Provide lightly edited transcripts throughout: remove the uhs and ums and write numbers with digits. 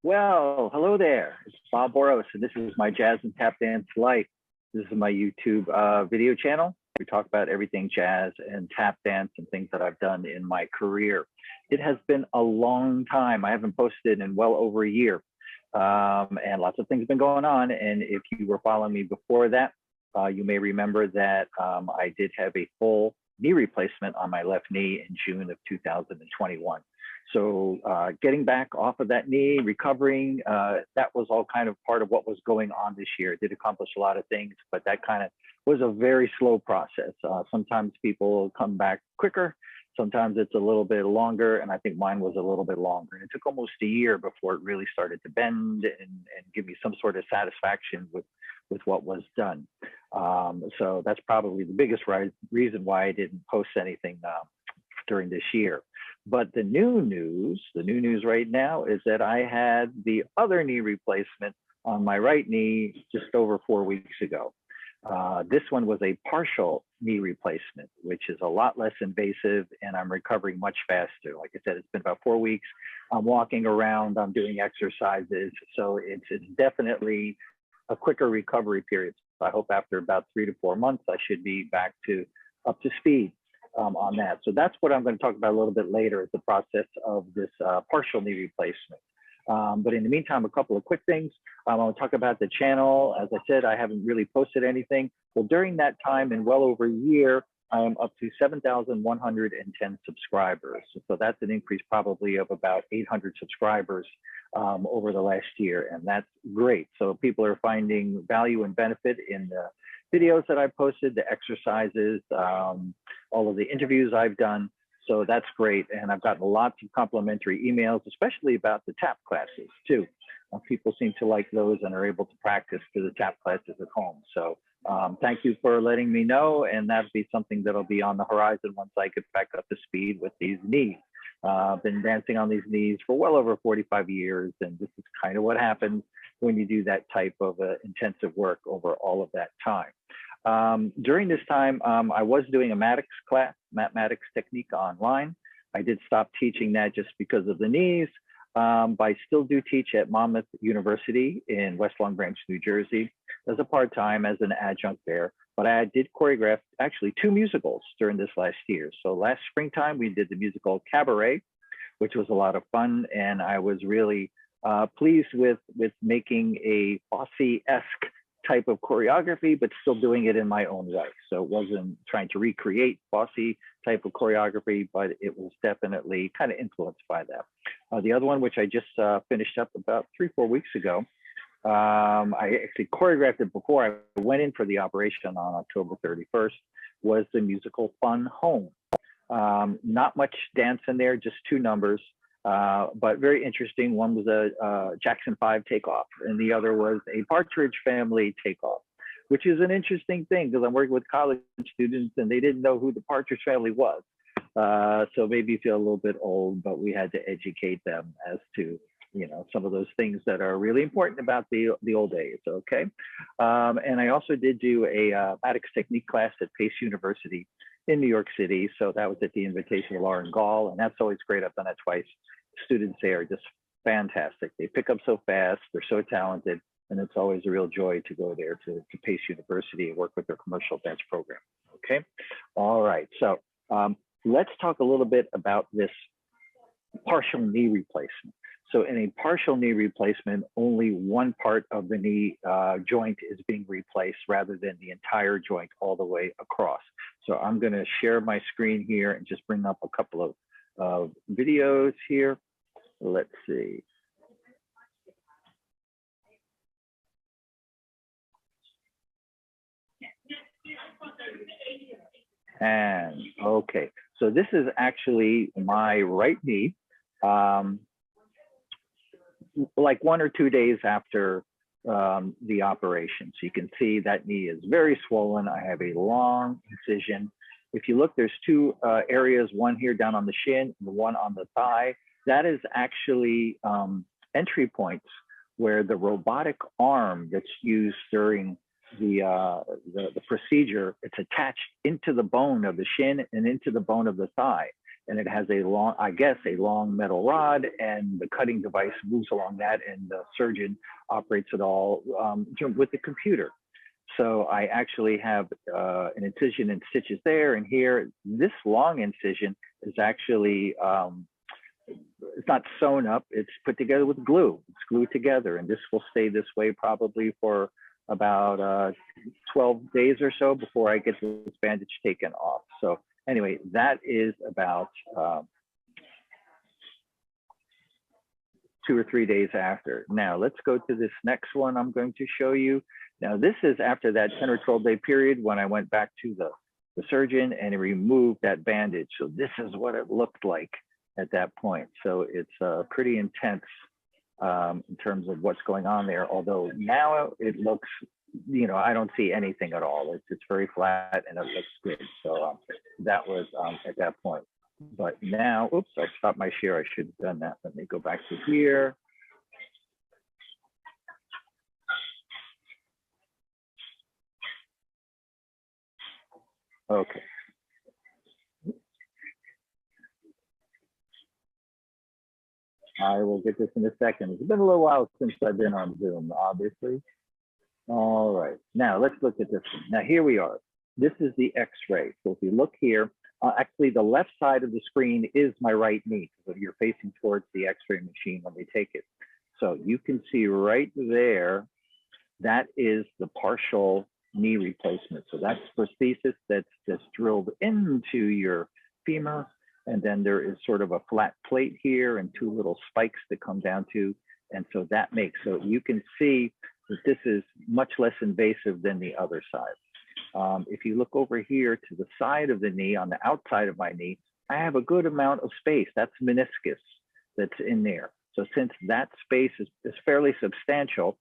Well, hello there. It's Bob Boross, and this is my Jazz and Tap Dance Life. This is my YouTube video channel. We talk about everything jazz and tap dance and things that I've done in my career. It has been a long time. I haven't posted in well over a year, and lots of things have been going on. And if you were following me before that, you may remember that I did have a full knee replacement on my left knee in June of 2021. So getting back off of that knee, recovering, that was all kind of part of what was going on this year. It did accomplish a lot of things, but that kind of was a very slow process. Sometimes people come back quicker. Sometimes it's a little bit longer, and I think mine was a little bit longer. And it took almost a year before it really started to bend and give me some sort of satisfaction with what was done. So that's probably the biggest reason why I didn't post anything during this year. But the new news right now is that I had the other knee replacement on my right knee just over 4 weeks ago. This one was a partial knee replacement, which is a lot less invasive, and I'm recovering much faster. Like I said, it's been about 4 weeks. I'm walking around, I'm doing exercises. So it's definitely a quicker recovery period. So I hope after about 3 to 4 months, I should be back to up to speed on that. So that's what I'm going to talk about a little bit later, is the process of this partial knee replacement. But in the meantime, a couple of quick things. I want to talk about the channel. As I said, I haven't really posted anything. Well, during that time, in well over a year, I am up to 7,110 subscribers. So that's an increase probably of about 800 subscribers over the last year, and that's great. So people are finding value and benefit in the videos that I posted, the exercises, all of the interviews I've done. So that's great. And I've gotten lots of complimentary emails, especially about the tap classes too. People seem to like those and are able to practice for the tap classes at home. So thank you for letting me know. And that'll be something that'll be on the horizon once I get back up to speed with these knees. I've been dancing on these knees for well over 45 years. And this is kind of what happens when you do that type of intensive work over all of that time. During this time, I was doing a mathematics technique online. I did stop teaching that just because of the knees, but I still do teach at Monmouth University in West Long Branch, New Jersey, as a part-time, as an adjunct there. But I did choreograph actually 2 musicals during this last year. So last springtime, we did the musical Cabaret, which was a lot of fun, and I was really pleased with making a Fosse-esque type of choreography, but still doing it in my own way. So it wasn't trying to recreate Fosse type of choreography, but it was definitely kind of influenced by that. The other one, which I just finished up about 3-4 weeks ago, I actually choreographed it before I went in for the operation on October 31st, was the musical Fun Home. Not much dance in there, just 2 numbers. But very interesting. One was a Jackson 5 takeoff, and the other was a Partridge Family takeoff, which is an interesting thing because I'm working with college students and they didn't know who the Partridge Family was. So maybe feel a little bit old, but we had to educate them as to, you know, some of those things that are really important about the old days. Okay. And I also did do a mathematics technique class at Pace University in New York City. So that was at the invitation of Lauren Gall, and that's always great. I've done that twice. Students there are just fantastic. They pick up so fast, they're so talented, and it's always a real joy to go there to Pace University and work with their commercial dance program. Okay. All right. So let's talk a little bit about this partial knee replacement. So in a partial knee replacement, only one part of the knee joint is being replaced rather than the entire joint all the way across. So I'm going to share my screen here and just bring up a couple of videos here. Let's see. And okay, so this is actually my right knee. Like 1 or 2 days after the operation. So you can see that knee is very swollen. I have a long incision. If you look, there's 2 areas, one here down on the shin and one on the thigh. That is actually entry points where the robotic arm that's used during the procedure, it's attached into the bone of the shin and into the bone of the thigh. and it has a long, I guess, a long metal rod, and the cutting device moves along that, and the surgeon operates it all with the computer. So I actually have an incision and stitches there and here. This long incision is actually, it's not sewn up, it's put together with glue. It's glued together, and this will stay this way probably for about 12 days or so before I get this bandage taken off. So anyway, that is about 2 or 3 days after. Now let's go to this next one I'm going to show you. Now this is after that 10 or 12 day period when I went back to the surgeon and he removed that bandage. So this is what it looked like at that point. So it's pretty intense in terms of what's going on there. Although now it looks, you know, I don't see anything at all. It's very flat and it looks good. So that was at that point. But now, oops, I stopped my share. I should have done that. Let me go back to here. Okay. I will get this in a second. It's been a little while since I've been on Zoom, obviously. All right, now let's look at this one. Now here we are. This is the X-ray. So if you look here, actually the left side of the screen is my right knee. So you're facing towards the X-ray machine when they take it. So you can see right there, that is the partial knee replacement. So that's prosthesis that's drilled into your femur. And then there is sort of a flat plate here and 2 little spikes that come down to. And so that makes, so you can see that this is much less invasive than the other side. If you look over here to the side of the knee, on the outside of my knee, I have a good amount of space. That's meniscus that's in there. So since that space is fairly substantial,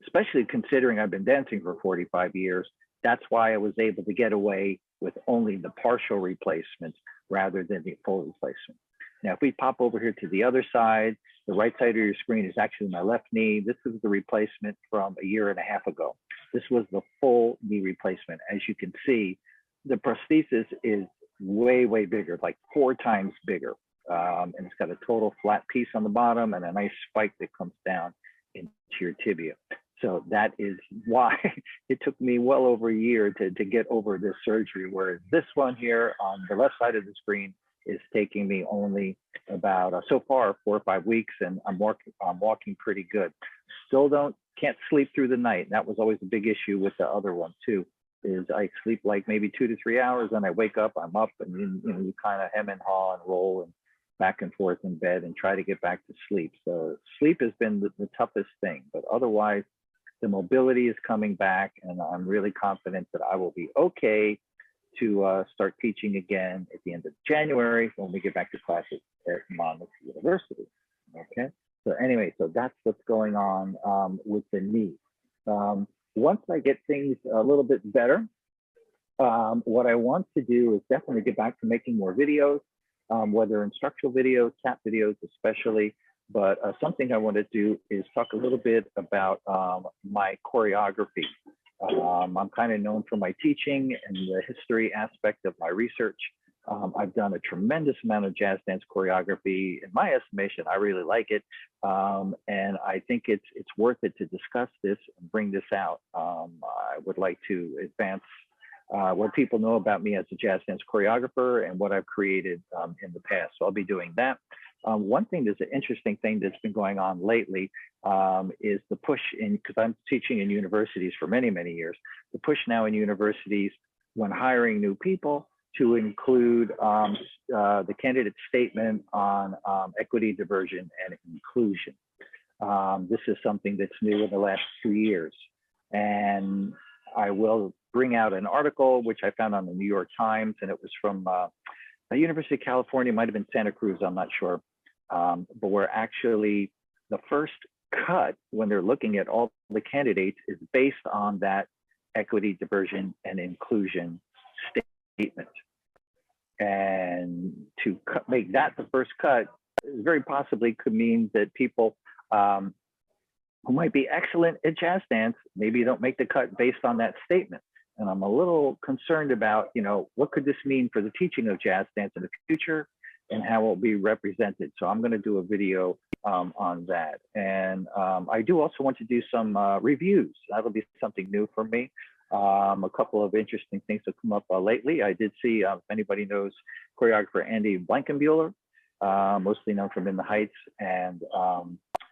especially considering I've been dancing for 45 years, that's why I was able to get away with only the partial replacement rather than the full replacement. Now, if we pop over here to the other side, the right side of your screen is actually my left knee. This is the replacement from a year and a half ago. This was the full knee replacement. As you can see, the prosthesis is way, way bigger, like 4 times bigger. And it's got a total flat piece on the bottom and a nice spike that comes down into your tibia. So that is why it took me well over a year to get over this surgery, whereas this one here on the left side of the screen is taking me only about, so far, 4 or 5 weeks, and I'm walking pretty good. Still can't sleep through the night. That was always a big issue with the other one too, is I sleep like maybe 2 to 3 hours, and I wake up, I'm up, and you know, you kind of hem and haw and roll and back and forth in bed and try to get back to sleep. So sleep has been the toughest thing, but otherwise, the mobility is coming back, and I'm really confident that I will be okay to start teaching again at the end of January when we get back to classes at Monmouth University. Okay, so anyway, so that's what's going on with the knee. Once I get things a little bit better, what I want to do is definitely get back to making more videos, whether instructional videos, tap videos especially. But something I want to do is talk a little bit about my choreography. I'm kind of known for my teaching and the history aspect of my research. I've done a tremendous amount of jazz dance choreography. In my estimation, I really like it. And I think it's worth it to discuss this and bring this out. I would like to advance what people know about me as a jazz dance choreographer and what I've created in the past. So I'll be doing that. One thing that's an interesting thing that's been going on lately is the push in, because I'm teaching in universities for many, many years, the push now in universities when hiring new people to include the candidate statement on equity, diversion, and inclusion. This is something that's new in the last 2 years. And I will bring out an article, which I found on the New York Times, and it was from the University of California, might have been Santa Cruz, I'm not sure. But we're actually, the first cut when they're looking at all the candidates is based on that equity, diversion, and inclusion statement. And to make that the first cut very possibly could mean that people who might be excellent at jazz dance, maybe don't make the cut based on that statement. And I'm a little concerned about, you know, what could this mean for the teaching of jazz dance in the future? and how it will be represented. So I'm going to do a video on that. And I do also want to do some reviews. That'll be something new for me. A couple of interesting things have come up lately. I did see, if anybody knows choreographer Andy Blankenbuehler, mostly known from In the Heights and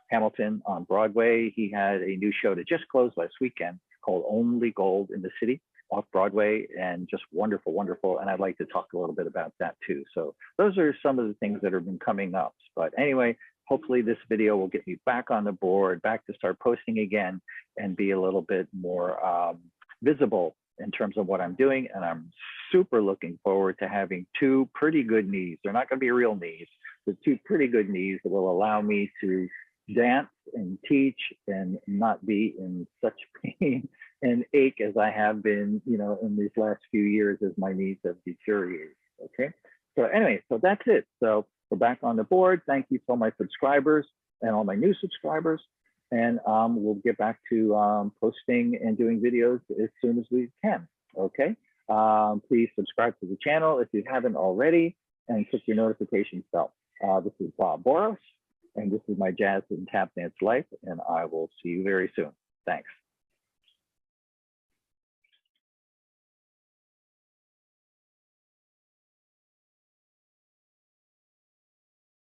Hamilton on Broadway. He had a new show that just closed last weekend called Only Gold in the City off Broadway, and just wonderful, wonderful. And I'd like to talk a little bit about that too. So those are some of the things that have been coming up. But anyway, hopefully this video will get me back on the board, back to start posting again, and be a little bit more visible in terms of what I'm doing. And I'm super looking forward to having two pretty good knees. They're not going to be real knees, but two pretty good knees that will allow me to dance and teach and not be in such pain and ache as I have been, you know, in these last few years as my knees have deteriorated. Okay. So anyway, so that's it. So we're back on the board. Thank you to all my subscribers and all my new subscribers. And we'll get back to posting and doing videos as soon as we can. Okay. Please subscribe to the channel if you haven't already, and click your notification bell. This is Bob Boross, and this is my Jazz and Tap Dance Life, and I will see you very soon. Thanks.